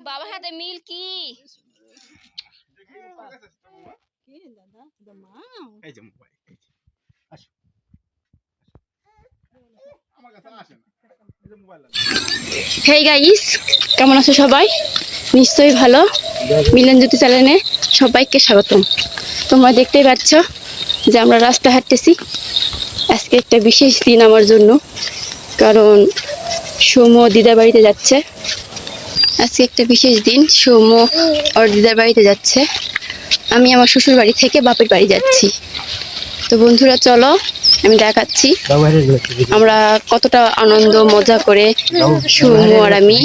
বাবার হাতে মিল কি হেই গাইস, কেমন আছো সবাই? নিশ্চয়ই ভালো। মিলন জ্যোতি চ্যানেলে সবাইকে স্বাগতম। তোমরা দেখতেই পাচ্ছ যে আমরা রাস্তা হাঁটতেছি। আজকে একটা বিশেষ দিন আমার জন্য, কারণ সৌম্য দিদার বাড়িতে যাচ্ছে। আজকে একটা বিশেষ দিন, সৌম্য ওর দিদার বাড়িতে যাচ্ছে। আমি আমার শ্বশুর বাড়ি থেকে বাপের বাড়ি যাচ্ছি। তো বন্ধুরা চলো আমি দেখাচ্ছি আমরা কতটা আনন্দ মজা করে সৌম্য আর আমি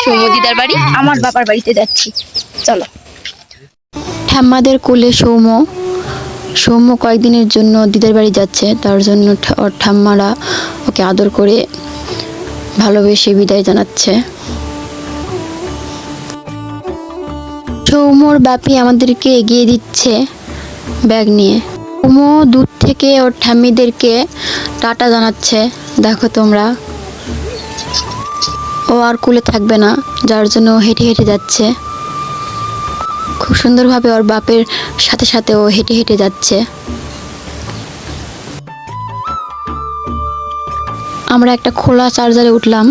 সৌম্য দিদার বাড়ি আমার বাবার বাড়িতে যাচ্ছি। চলো। ঠাম্মাদের কোলে সৌম্য কয়েকদিনের জন্য দিদার বাড়ি যাচ্ছে, তার জন্য ওর ঠাম্মারা ওকে আদর করে ভালোবেসে বিদায় জানাচ্ছে। সৌম্যর বাপি আমাদেরকে এগিয়ে দিচ্ছে ব্যাগ নিয়ে। সৌম্য দূর থেকে ওর ঠাম্মিদেরকে টাটা জানাচ্ছে। দেখো তোমরা, ও আর কোলে থাকবে না, যার জন্য হেঁটে হেঁটে যাচ্ছে। খুব সুন্দরভাবে ওর বাপের সাথে সাথে ও হেঁটে হেঁটে যাচ্ছে। আমরা একটা খোলা চার্জারে উঠলাম।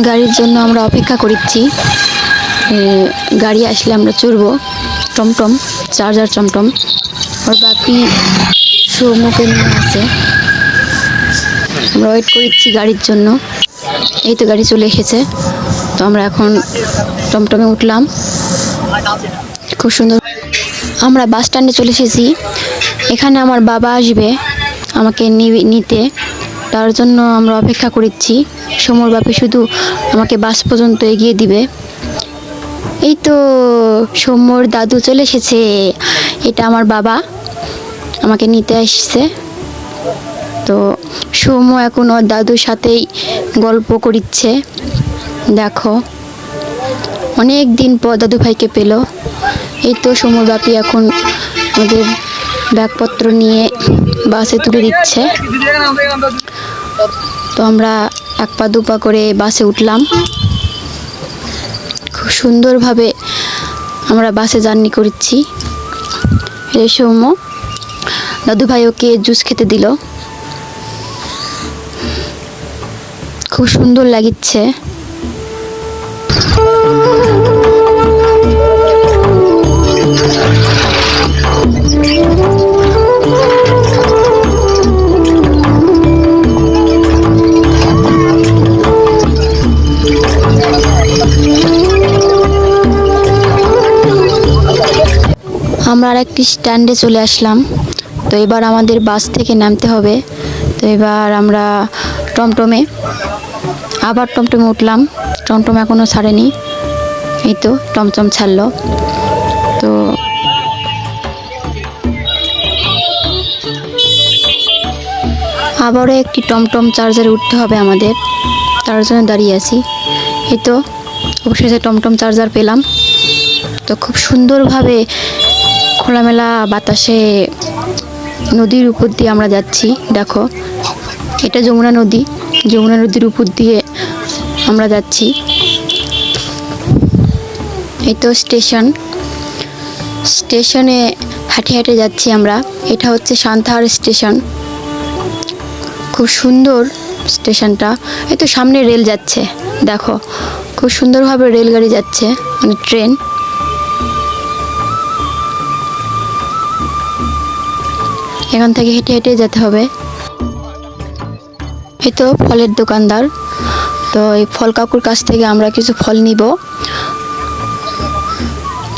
গাড়ির জন্য আমরা অপেক্ষা করছি। গাড়ি আসলে আমরা চড়বো টমটম, চার্জার টমটম। ওর বাপি সৌম্যকে নিয়ে আসে। আমরা ওয়েট করছি গাড়ির জন্য। এই তো গাড়ি চলে এসেছে। তো আমরা এখন টমটমে উঠলাম। খুব সুন্দর। আমরা বাস স্ট্যান্ডে চলে এসেছি। এখানে আমার বাবা আসবে আমাকে নিতে, তার জন্য আমরা অপেক্ষা করছি। সৌম্যর বাপি শুধু আমাকে বাস পর্যন্ত এগিয়ে দিবে। এই তো সৌম্যর দাদু চলে এসেছে। এটা আমার বাবা আমাকে নিতে আসছে। তো সৌম্য এখন ওর দাদুর সাথেই গল্প করছে। দেখো, অনেক দিন পর দাদু ভাইকে পেল। এই তো সৌম্যর বাপি এখন আমাদের ব্যাগপত্র নিয়ে বাসে তুলে দিচ্ছে। তো আমরা এক পা দু পা করে বাসে উঠলাম। খুব সুন্দরভাবে আমরা বাসে জার্নি করছি। এই সৌম্য দাদু ভাই ওকে জুস খেতে দিল। খুব সুন্দর লাগছে। আমরা আর একটি স্ট্যান্ডে চলে আসলাম। তো এবার আমাদের বাস থেকে নামতে হবে। তো এবার আমরা টমটমে উঠলাম। টমটম এখনও ছাড়েনি। এই তো টমটম ছাড়লো। তো আবারও একটি টমটম চার্জারে উঠতে হবে আমাদের, তার জন্য দাঁড়িয়ে আছি। এই তো অবশেষে টমটম চার্জার পেলাম। তো খুব সুন্দরভাবে খোলামেলা বাতাসে নদীর উপর দিয়ে আমরা যাচ্ছি। দেখো, এটা যমুনা নদীর উপর দিয়ে আমরা যাচ্ছি। এই তো স্টেশনে হাঁটে হাঁটে যাচ্ছি আমরা। এটা হচ্ছে সান্তাহার স্টেশন। খুব সুন্দর স্টেশনটা। এই তো সামনে রেল যাচ্ছে। দেখো, খুব সুন্দরভাবে রেলগাড়ি যাচ্ছে, মানে ট্রেন। এখান থেকে হেঁটে হেঁটে যেতে হবে। এই তো ফলের দোকানদার। তো এই ফল কাকুর কাছ থেকে আমরা কিছু ফল নিব।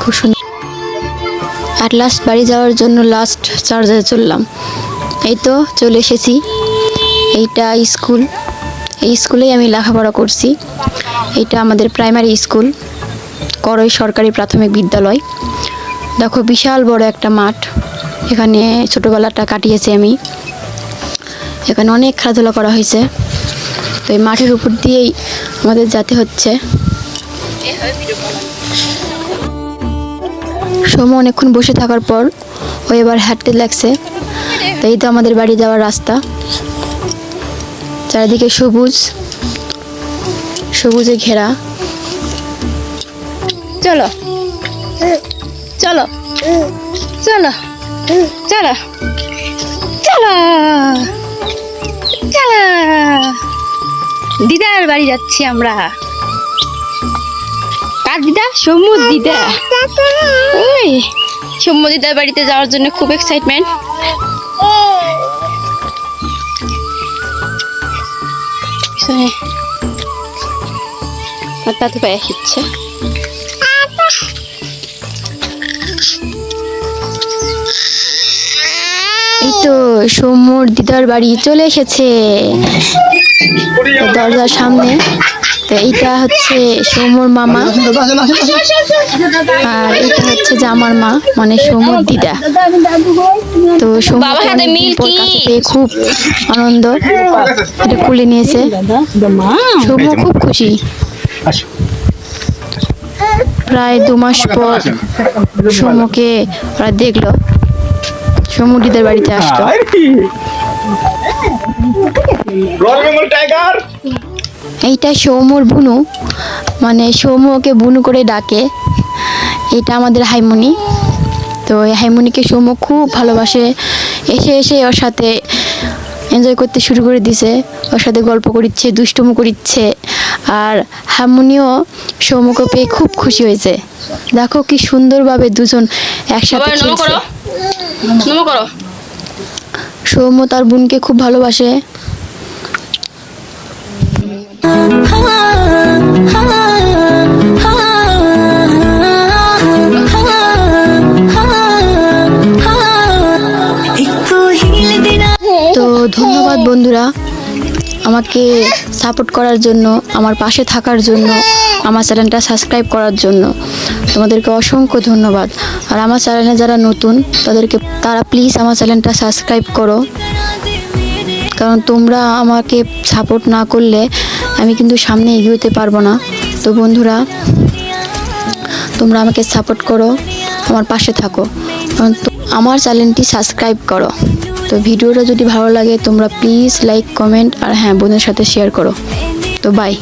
খুব সুন্দর। আর লাস্ট বাড়ি যাওয়ার জন্য লাস্ট চার্জারে চললাম। এই তো চলে এসেছি। এইটা স্কুল। এই স্কুলেই আমি লেখাপড়া করছি। এটা আমাদের প্রাইমারি স্কুল, করই সরকারি প্রাথমিক বিদ্যালয়। দেখো, বিশাল বড় একটা মাঠ। এখানে ছোটোবেলাটা কাটিয়েছি আমি। এখানে অনেক খেলাধুলা করা হয়েছে। তো এই মাঠের উপর দিয়েই আমাদের যেতে হচ্ছে। সৌম্য অনেকক্ষণ বসে থাকার পর ও ও এবার হাঁটতে লাগছে। তো এই তো আমাদের বাড়ি যাওয়ার রাস্তা, চারিদিকে সবুজ সবুজে ঘেরা। চলো চলো চলো চলো চলো চলো, দিদার বাড়ি যাচ্ছি আমরা। কার দিদা? সৌম্য দিদা। ওই সৌম্য দিদার বাড়িতে যাওয়ার জন্য খুব এক্সাইটমেন্ট। তাতে পায়ে হিচ্ছে। এই তো সৌম্যর দিদার বাড়ি চলে এসেছে দরজার সামনে। তো এইটা হচ্ছে সৌম্যর মামা, আর এটা হচ্ছে যে আমার মা, মানে সৌম্যর দিদা। তো বাবার হাতে মিল্কি। কাছে পেয়ে খুব আনন্দ, এটা কুলে নিয়েছে। সৌম্য খুব খুশি। প্রায় 2 মাস পর সৌম্যকে ওরা দেখলো, সৌম্য দিদার বাড়িতে আসতো। এইটা সৌম্যর বুনু, মানে সৌম্যকে বুনু করে ডাকে। এটা আমাদের হাইমনি। তো এই হাইমনিকে সৌম্য খুব ভালোবাসে। এসে এসে ওর সাথে এনজয় করতে শুরু করে দিছে, ওর সাথে গল্প করিচ্ছে, দুষ্টুমো করিচ্ছে। আর হাইমনিও সৌম্যকে পেয়ে খুব খুশি হয়েছে। দেখো কি সুন্দরভাবে দুজন একসাথে খেলছে। সৌম্য তার বোনকে খুব ভালোবাসে। তো ধন্যবাদ বন্ধুরা, আমাকে সাপোর্ট করার জন্য, আমার পাশে থাকার জন্য, আমার চ্যানেলটা সাবস্ক্রাইব করার জন্য তোমাদেরকে অসংখ্য ধন্যবাদ। আর আমার চ্যানেলে যারা নতুন তারা প্লিজ আমার চ্যানেলটা সাবস্ক্রাইব করো, কারণ তোমরা আমাকে সাপোর্ট না করলে আমি কিন্তু সামনে এগোতে পারবো না। তো বন্ধুরা, তোমরা আমাকে সাপোর্ট করো, আমার পাশে থাকো, আমার চ্যানেলটি সাবস্ক্রাইব করো। তো ভিডিওটা যদি ভালো লাগে তোমরা প্লিজ লাইক, কমেন্ট আর হ্যাঁ বোনের সাথে শেয়ার করো। তো বাই।